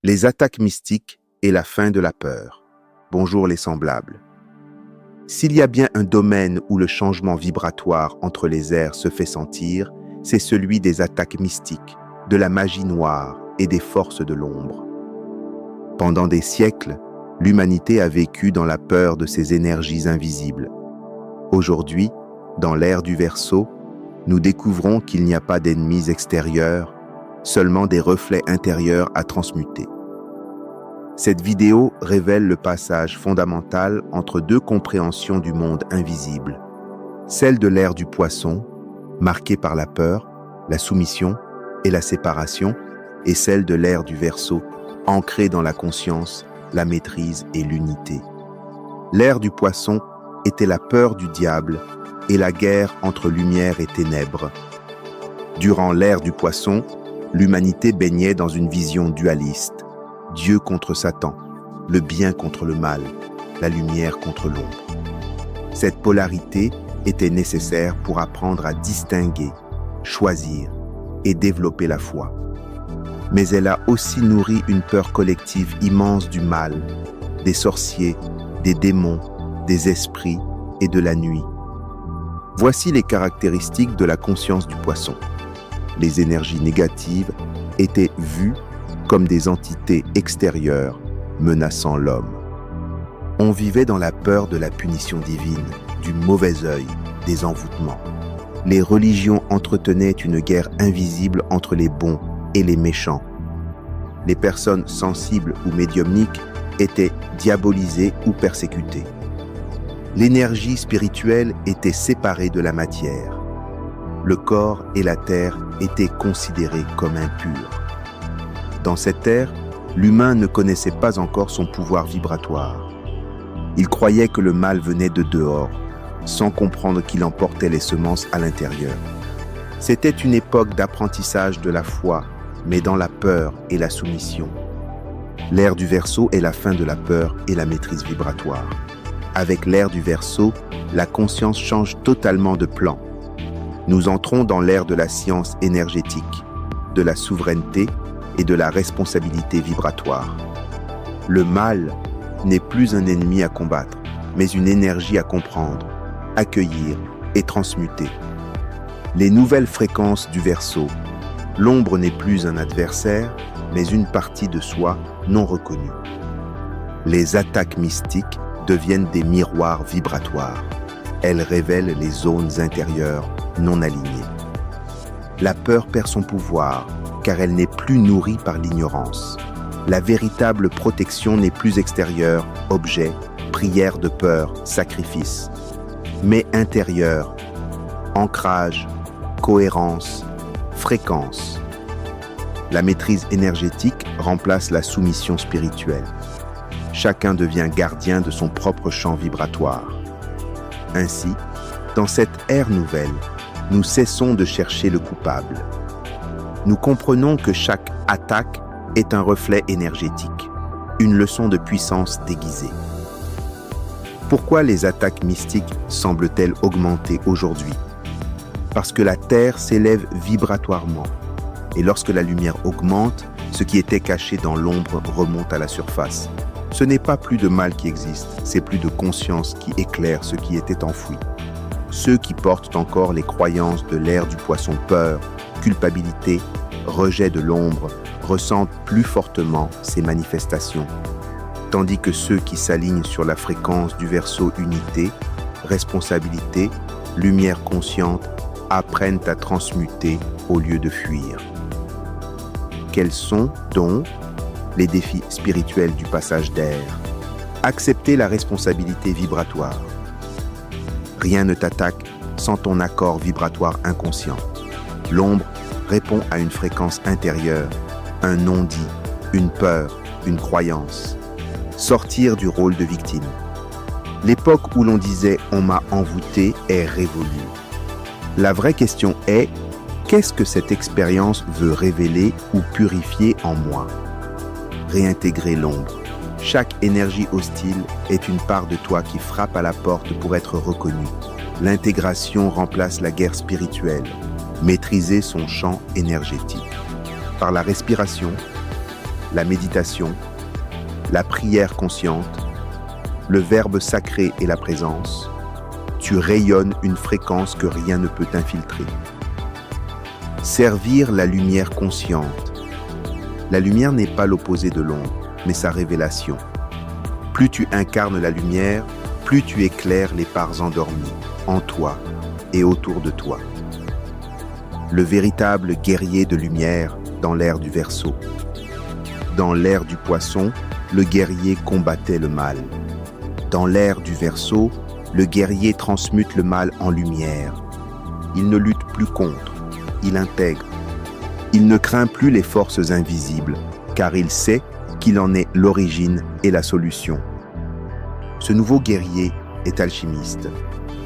Les attaques mystiques et la fin de la peur. Bonjour les semblables. S'il y a bien un domaine où le changement vibratoire entre les airs se fait sentir, c'est celui des attaques mystiques, de la magie noire et des forces de l'ombre. Pendant des siècles, l'humanité a vécu dans la peur de ces énergies invisibles. Aujourd'hui, dans l'ère du Verseau, nous découvrons qu'il n'y a pas d'ennemis extérieurs, seulement des reflets intérieurs à transmuter. Cette vidéo révèle le passage fondamental entre deux compréhensions du monde invisible, celle de l'ère du Poisson, marquée par la peur, la soumission et la séparation, et celle de l'ère du Verseau, ancrée dans la conscience, la maîtrise et l'unité. L'ère du Poisson était la peur du diable et la guerre entre lumière et ténèbres. Durant l'ère du Poisson, l'humanité baignait dans une vision dualiste. Dieu contre Satan, le bien contre le mal, la lumière contre l'ombre. Cette polarité était nécessaire pour apprendre à distinguer, choisir et développer la foi. Mais elle a aussi nourri une peur collective immense du mal, des sorciers, des démons, des esprits et de la nuit. Voici les caractéristiques de la conscience du Poisson. Les énergies négatives étaient vues comme des entités extérieures menaçant l'homme. On vivait dans la peur de la punition divine, du mauvais œil, des envoûtements. Les religions entretenaient une guerre invisible entre les bons et les méchants. Les personnes sensibles ou médiumniques étaient diabolisées ou persécutées. L'énergie spirituelle était séparée de la matière. Le corps et la terre étaient considérés comme impurs. Dans cette ère, l'humain ne connaissait pas encore son pouvoir vibratoire. Il croyait que le mal venait de dehors, sans comprendre qu'il emportait les semences à l'intérieur. C'était une époque d'apprentissage de la foi, mais dans la peur et la soumission. L'ère du Verseau est la fin de la peur et la maîtrise vibratoire. Avec l'ère du Verseau, la conscience change totalement de plan. Nous entrons dans l'ère de la science énergétique, de la souveraineté et de la responsabilité vibratoire. Le mal n'est plus un ennemi à combattre, mais une énergie à comprendre, accueillir et transmuter. Les nouvelles fréquences du Verseau. L'ombre n'est plus un adversaire, mais une partie de soi non reconnue. Les attaques mystiques deviennent des miroirs vibratoires. Elles révèlent les zones intérieures non alignées. La peur perd son pouvoir, car elle n'est plus nourrie par l'ignorance. La véritable protection n'est plus extérieure, objet, prière de peur, sacrifice, mais intérieure, ancrage, cohérence, fréquence. La maîtrise énergétique remplace la soumission spirituelle. Chacun devient gardien de son propre champ vibratoire. Ainsi, dans cette ère nouvelle, nous cessons de chercher le coupable. Nous comprenons que chaque attaque est un reflet énergétique, une leçon de puissance déguisée. Pourquoi les attaques mystiques semblent-elles augmenter aujourd'hui? Parce que la Terre s'élève vibratoirement, et lorsque la lumière augmente, ce qui était caché dans l'ombre remonte à la surface. Ce n'est pas plus de mal qui existe, c'est plus de conscience qui éclaire ce qui était enfoui. Ceux qui portent encore les croyances de l'ère du Poisson, peur, culpabilité, rejet de l'ombre, ressentent plus fortement ces manifestations, tandis que ceux qui s'alignent sur la fréquence du Verseau, unité, responsabilité, lumière consciente, apprennent à transmuter au lieu de fuir. Quels sont, donc, les défis spirituels du passage d'air? Accepter la responsabilité vibratoire. Rien ne t'attaque sans ton accord vibratoire inconscient. L'ombre répond à une fréquence intérieure, un non-dit, une peur, une croyance. Sortir du rôle de victime. L'époque où l'on disait « on m'a envoûté » est révolue. La vraie question est « qu'est-ce que cette expérience veut révéler ou purifier en moi ?» Réintégrer l'ombre. Chaque énergie hostile est une part de toi qui frappe à la porte pour être reconnue. L'intégration remplace la guerre spirituelle. Maîtriser son champ énergétique. Par la respiration, la méditation, la prière consciente, le verbe sacré et la présence, tu rayonnes une fréquence que rien ne peut infiltrer. Servir la lumière consciente. La lumière n'est pas l'opposé de l'ombre, mais sa révélation. Plus tu incarnes la lumière, plus tu éclaires les parts endormies, en toi et autour de toi. Le véritable guerrier de lumière dans l'ère du Verseau. Dans l'ère du Poisson, le guerrier combattait le mal. Dans l'ère du Verseau, le guerrier transmute le mal en lumière. Il ne lutte plus contre, il intègre. Il ne craint plus les forces invisibles, car il sait qu'il en est l'origine et la solution. Ce nouveau guerrier est alchimiste.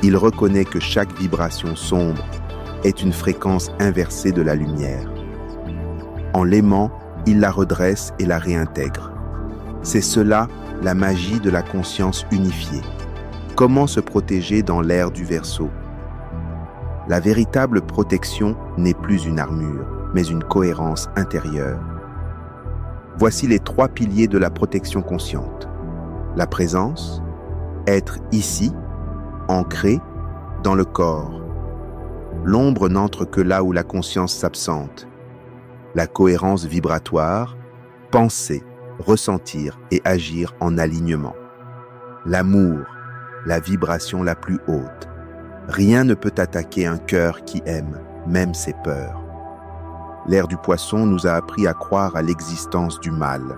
Il reconnaît que chaque vibration sombre est une fréquence inversée de la lumière. En l'aimant, il la redresse et la réintègre. C'est cela la magie de la conscience unifiée. Comment se protéger dans l'ère du Verseau? La véritable protection n'est plus une armure, mais une cohérence intérieure. Voici les 3 piliers de la protection consciente. La présence, être ici, ancré dans le corps. L'ombre n'entre que là où la conscience s'absente. La cohérence vibratoire, penser, ressentir et agir en alignement. L'amour, la vibration la plus haute. Rien ne peut attaquer un cœur qui aime, même ses peurs. L'ère du Poisson nous a appris à croire à l'existence du mal.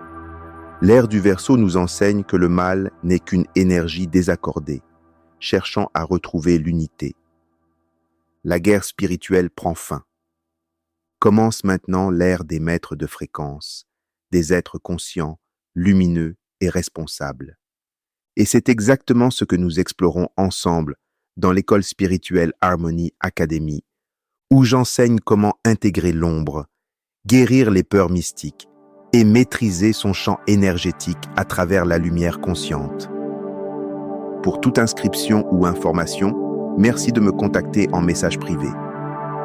L'ère du Verseau nous enseigne que le mal n'est qu'une énergie désaccordée, cherchant à retrouver l'unité. La guerre spirituelle prend fin. Commence maintenant l'ère des maîtres de fréquence, des êtres conscients, lumineux et responsables. Et c'est exactement ce que nous explorons ensemble dans l'école spirituelle Harmony Academy, où j'enseigne comment intégrer l'ombre, guérir les peurs mystiques et maîtriser son champ énergétique à travers la lumière consciente. Pour toute inscription ou information, merci de me contacter en message privé.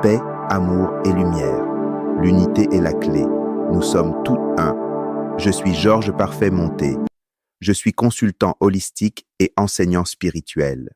Paix, amour et lumière. L'unité est la clé. Nous sommes tous un. Je suis Georges Parfait Monté. Je suis consultant holistique et enseignant spirituel.